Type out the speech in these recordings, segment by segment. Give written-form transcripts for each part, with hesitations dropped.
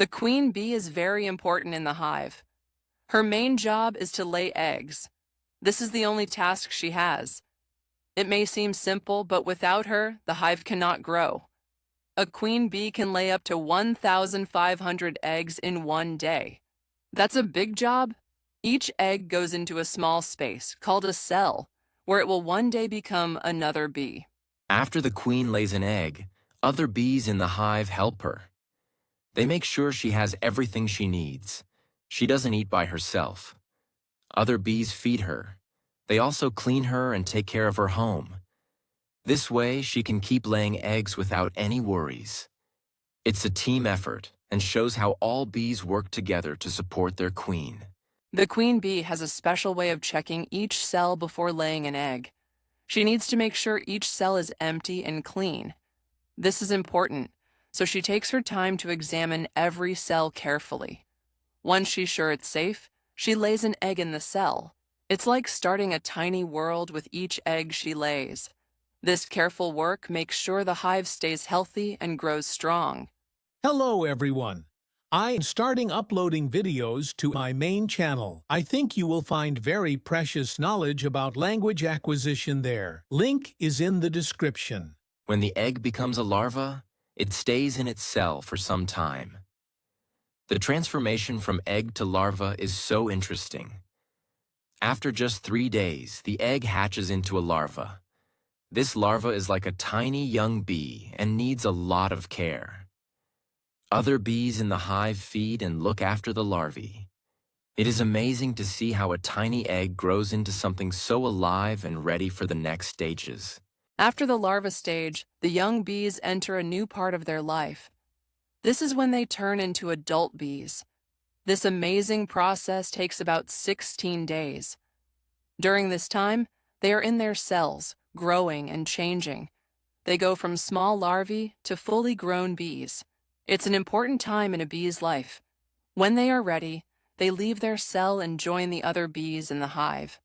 The queen bee is very important in the hive. Her main job is to lay eggs. This is the only task she has. It may seem simple, but without her, the hive cannot grow. A queen bee can lay up to 1,500 eggs in one day. That's a big job. Each egg goes into a small space called a cell, where it will one day become another bee. After the queen lays an egg, other bees in the hive help her. They make sure she has everything she needs. She doesn't eat by herself. Other bees feed her. They also clean her and take care of her home. This way, she can keep laying eggs without any worries. It's a team effort and shows how all bees work together to support their queen. The queen bee has a special way of checking each cell before laying an egg. She needs to make sure each cell is empty and clean. This is important, so she takes her time to examine every cell carefully. Once she's sure it's safe, she lays an egg in the cell. It's like starting a tiny world with each egg she lays. This careful work makes sure the hive stays healthy and grows strong. Hello everyone. I am starting uploading videos to my main channel. I think you will find very precious knowledge about language acquisition there. Link is in the description. When the egg becomes a larva, it stays in its cell for some time. The transformation from egg to larva is so interesting. After just 3 days, the egg hatches into a larva. This larva is like a tiny young bee and needs a lot of care. Other bees in the hive feed and look after the larvae. It is amazing to see how a tiny egg grows into something so alive and ready for the next stages. After the larva stage, the young bees enter a new part of their life. This is when they turn into adult bees. This amazing process takes about 16 days. During this time, they are in their cells, growing and changing. They go from small larvae to fully grown bees. It's an important time in a bee's life. When they are ready, they leave their cell and join the other bees in the hive.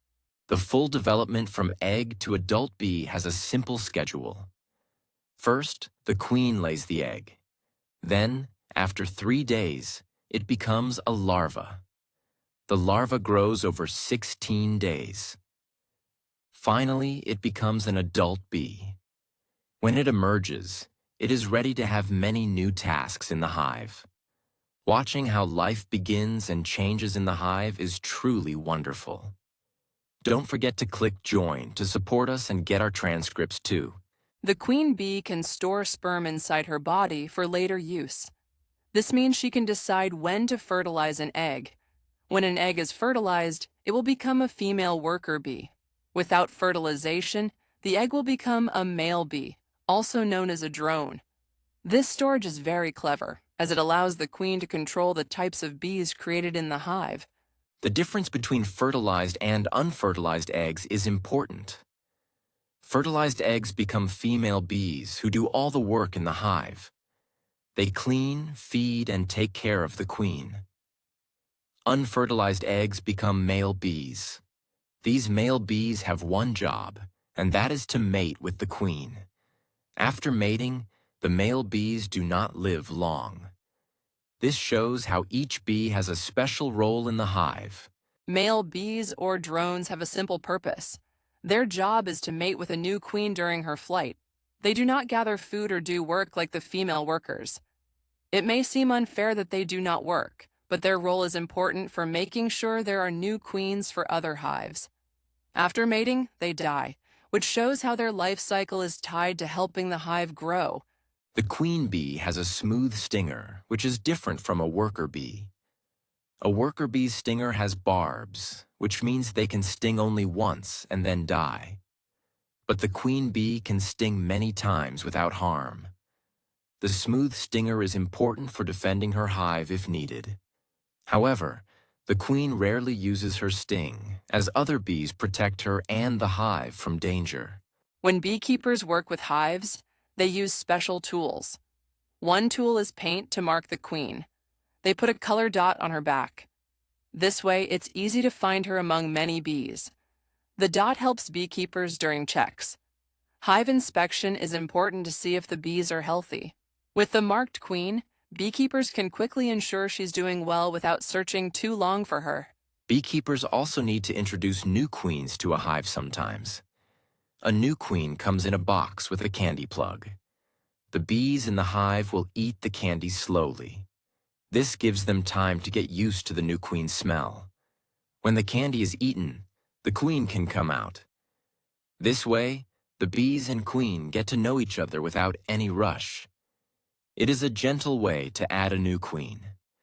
The full development from egg to adult bee has a simple schedule. First, the queen lays the egg. Then, after 3 days, it becomes a larva. The larva grows over 16 days. Finally, it becomes an adult bee. When it emerges, it is ready to have many new tasks in the hive. Watching how life begins and changes in the hive is truly wonderful. Don't forget to click join to support us and get our transcripts too. The queen bee can store sperm inside her body for later use. This means she can decide when to fertilize an egg. When an egg is fertilized, it will become a female worker bee. Without fertilization, the egg will become a male bee, also known as a drone. This storage is very clever, as it allows the queen to control the types of bees created in the hive. The difference between fertilized and unfertilized eggs is important. Fertilized eggs become female bees who do all the work in the hive. They clean, feed, and take care of the queen. Unfertilized eggs become male bees. These male bees have one job, and that is to mate with the queen. After mating, the male bees do not live long. This shows how each bee has a special role in the hive. Male bees or drones have a simple purpose. Their job is to mate with a new queen during her flight. They do not gather food or do work like the female workers. It may seem unfair that they do not work, but their role is important for making sure there are new queens for other hives. After mating, they die, which shows how their life cycle is tied to helping the hive grow. The queen bee has a smooth stinger, which is different from a worker bee. A worker bee's stinger has barbs, which means they can sting only once and then die. But the queen bee can sting many times without harm. The smooth stinger is important for defending her hive if needed. However, the queen rarely uses her sting, as other bees protect her and the hive from danger. When beekeepers work with hives, they use special tools. One tool is paint to mark the queen. They put a color dot on her back. This way, it's easy to find her among many bees. The dot helps beekeepers during checks. Hive inspection is important to see if the bees are healthy. With the marked queen, Beekeepers can quickly ensure she's doing well without searching too long for her. Beekeepers also need to introduce new queens to a hive sometimes. A new queen comes in a box with a candy plug. The bees in the hive will eat the candy slowly. This gives them time to get used to the new queen's smell. When the candy is eaten, the queen can come out. This way, the bees and queen get to know each other without any rush. It is a gentle way to add a new queen.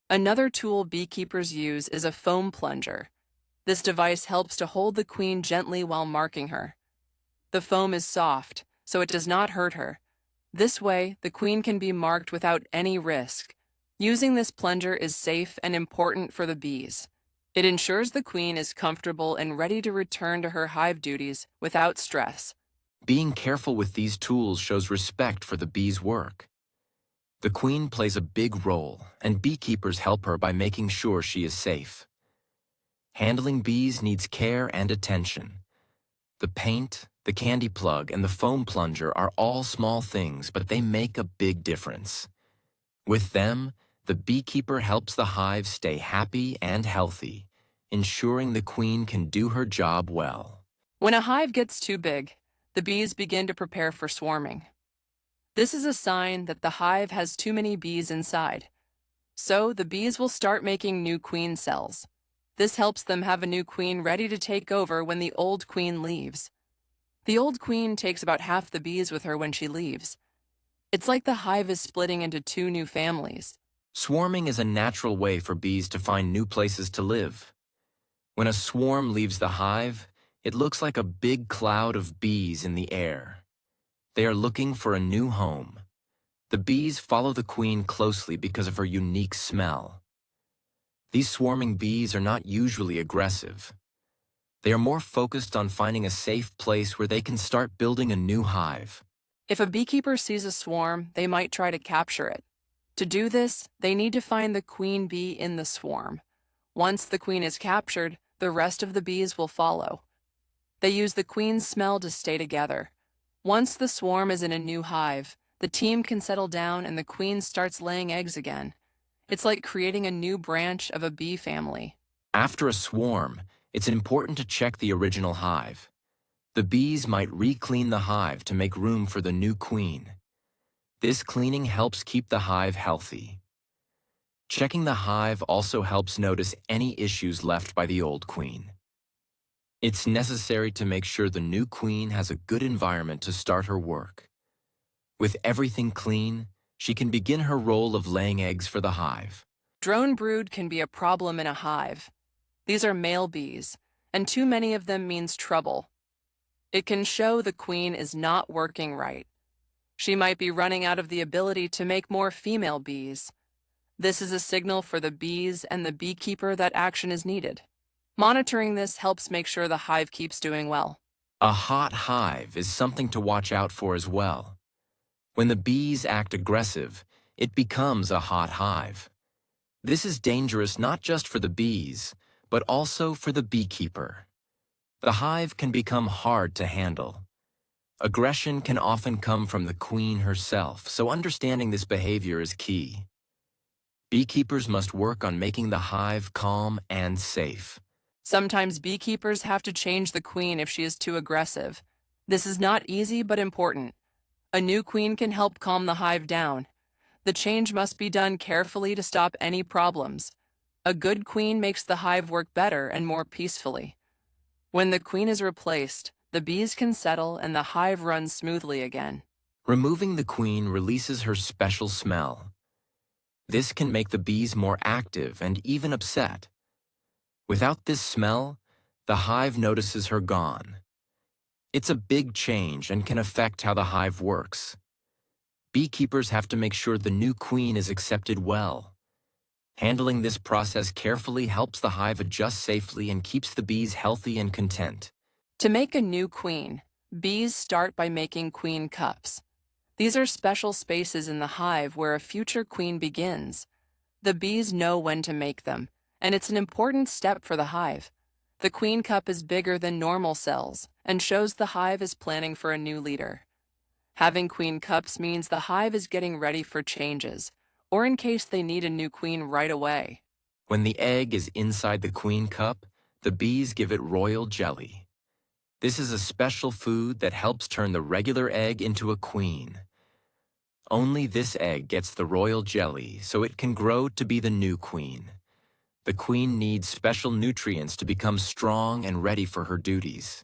Another tool beekeepers use is a foam plunger. This device helps to hold the queen gently while marking her. The foam is soft, so it does not hurt her. This way, the queen can be marked without any risk. Using this plunger is safe and important for the bees. It ensures the queen is comfortable and ready to return to her hive duties without stress. Being careful with these tools shows respect for the bees' work. The queen plays a big role, and beekeepers help her by making sure she is safe. Handling bees needs care and attention. The paint, the candy plug, and the foam plunger are all small things, but they make a big difference. With them, the beekeeper helps the hive stay happy and healthy, ensuring the queen can do her job well. When a hive gets too big, the bees begin to prepare for swarming. This is a sign that the hive has too many bees inside. So the bees will start making new queen cells. This helps them have a new queen ready to take over when the old queen leaves. The old queen takes about half the bees with her when she leaves. It's like the hive is splitting into two new families. Swarming is a natural way for bees to find new places to live. When a swarm leaves the hive, it looks like a big cloud of bees in the air. They are looking for a new home. The bees follow the queen closely because of her unique smell. These swarming bees are not usually aggressive. They are more focused on finding a safe place where they can start building a new hive. If a beekeeper sees a swarm, they might try to capture it. To do this, they need to find the queen bee in the swarm. Once the queen is captured, the rest of the bees will follow. They use the queen's smell to stay together. Once the swarm is in a new hive, the team can settle down and the queen starts laying eggs again. It's like creating a new branch of a bee family. After a swarm, it's important to check the original hive. The bees might re-clean the hive to make room for the new queen. This cleaning helps keep the hive healthy. Checking the hive also helps notice any issues left by the old queen. It's necessary to make sure the new queen has a good environment to start her work. With everything clean, she can begin her role of laying eggs for the hive. Drone brood can be a problem in a hive. These are male bees, and too many of them means trouble. It can show the queen is not working right. She might be running out of the ability to make more female bees. This is a signal for the bees and the beekeeper that action is needed. Monitoring this helps make sure the hive keeps doing well. A hot hive is something to watch out for as well. When the bees act aggressive, it becomes a hot hive. This is dangerous not just for the bees, but also for the beekeeper. The hive can become hard to handle. Aggression can often come from the queen herself, so understanding this behavior is key. Beekeepers must work on making the hive calm and safe. Sometimes beekeepers have to change the queen if she is too aggressive. This is not easy but important. A new queen can help calm the hive down. The change must be done carefully to stop any problems. A good queen makes the hive work better and more peacefully. When the queen is replaced, the bees can settle and the hive runs smoothly again. Removing the queen releases her special smell. This can make the bees more active and even upset. Without this smell, the hive notices her gone. It's a big change and can affect how the hive works. Beekeepers have to make sure the new queen is accepted well. Handling this process carefully helps the hive adjust safely and keeps the bees healthy and content. To make a new queen, bees start by making queen cups. These are special spaces in the hive where a future queen begins. The bees know when to make them, and it's an important step for the hive. The queen cup is bigger than normal cells and shows the hive is planning for a new leader. Having queen cups means the hive is getting ready for changes, or in case they need a new queen right away. When the egg is inside the queen cup, the bees give it royal jelly. This is a special food that helps turn the regular egg into a queen. Only this egg gets the royal jelly so it can grow to be the new queen. The queen needs special nutrients to become strong and ready for her duties.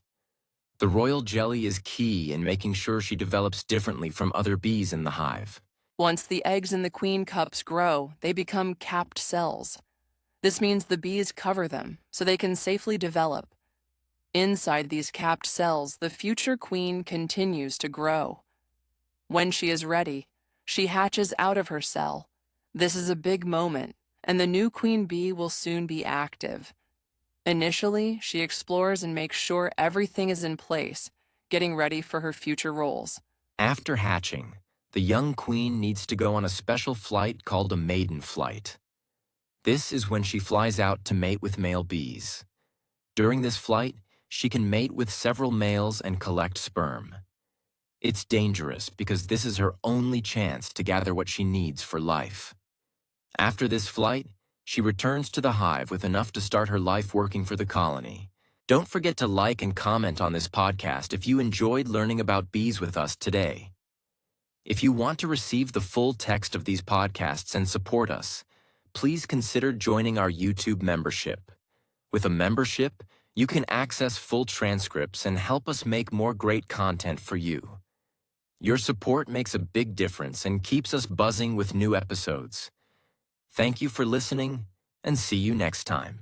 The royal jelly is key in making sure she develops differently from other bees in the hive. Once the eggs in the queen cups grow, they become capped cells. This means the bees cover them so they can safely develop. Inside these capped cells, the future queen continues to grow. When she is ready, she hatches out of her cell. This is a big moment, and the new queen bee will soon be active. Initially, she explores and makes sure everything is in place, getting ready for her future roles. After hatching, the young queen needs to go on a special flight called a maiden flight. This is when she flies out to mate with male bees. During this flight, she can mate with several males and collect sperm. It's dangerous because this is her only chance to gather what she needs for life. After this flight, she returns to the hive with enough to start her life working for the colony. Don't forget to like and comment on this podcast if you enjoyed learning about bees with us today. If you want to receive the full text of these podcasts and support us, please consider joining our YouTube membership. With a membership, you can access full transcripts and help us make more great content for you. Your support makes a big difference and keeps us buzzing with new episodes. Thank you for listening, and see you next time.